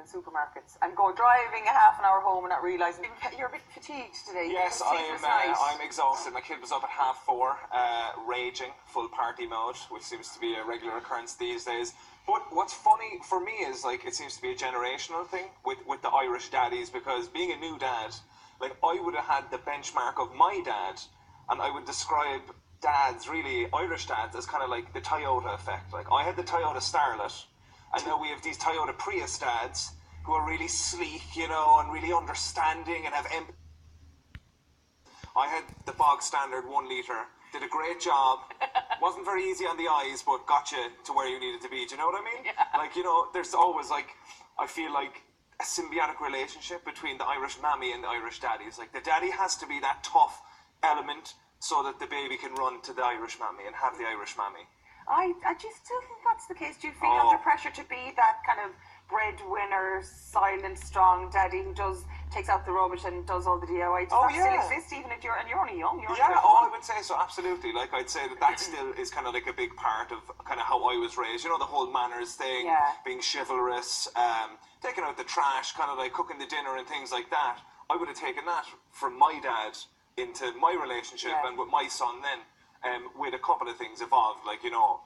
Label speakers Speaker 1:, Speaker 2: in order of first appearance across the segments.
Speaker 1: supermarkets and go driving a half an hour home and not realising you're a bit fatigued today.
Speaker 2: Yes, I'm exhausted. My kid was up at 4:30, raging, full party mode, which seems to be a regular occurrence these days. But what's funny for me is, like, it seems to be a generational thing with the Irish daddies, because being a new dad, like, I would have had the benchmark of my dad, and I would describe dads, really Irish dads, as kind of like the Toyota effect. Like, I had the Toyota Starlet, and now we have these Toyota Prius dads who are really sleek, you know, and really understanding and have empathy. I had the bog standard 1 litre, did a great job, wasn't very easy on the eyes, but got you to where you needed to be. Do you know what I mean?
Speaker 1: Yeah.
Speaker 2: Like, you know, there's always, like, I feel like a symbiotic relationship between the Irish mammy and the Irish daddies. Like, the daddy has to be that tough element so that the baby can run to the Irish mammy and have the Irish mammy.
Speaker 1: I just still think that's the case. Do you feel under pressure to be that kind of breadwinner, silent, strong daddy who takes out the rubbish and does all the DIY? Does that still exist even if you're only young?
Speaker 2: I would say so, absolutely. Like, I'd say that still is kind of like a big part of kind of how I was raised. You know, the whole manners thing, being chivalrous, taking out the trash, kind of like cooking the dinner and things like that. I would have taken that from my dad into my relationship and with my son then. With a couple of things evolved, like, you know,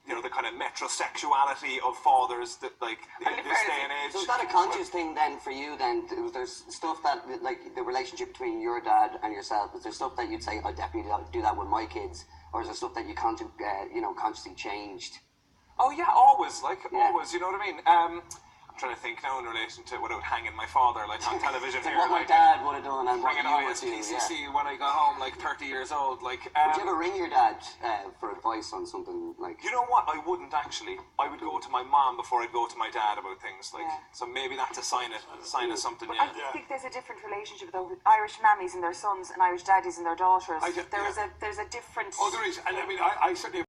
Speaker 2: the kind of metrosexuality of fathers that, like, in this day and age.
Speaker 3: So is that a conscious thing then for you then? There's stuff that, like, the relationship between your dad and yourself, is there stuff that you'd say, I definitely do that with my kids? Or is there stuff that you consciously changed?
Speaker 2: Oh yeah, always, always, you know what I mean? I'm trying to think now in relation to without hanging my father, like, on television here.
Speaker 3: What my dad would have done and what
Speaker 2: hanging
Speaker 3: you would do.
Speaker 2: PCC when I got home, like, 30 years old. Like,
Speaker 3: would you ever ring your dad for advice on something, like?
Speaker 2: You know what? I wouldn't, actually. I would go to my mom before I'd go to my dad about things. Like, so maybe that's a sign of something.
Speaker 1: But I think there's a different relationship with Irish mammies and their sons and Irish daddies and their daughters. There's a different.
Speaker 4: Oh, there is, and I mean, I certainly.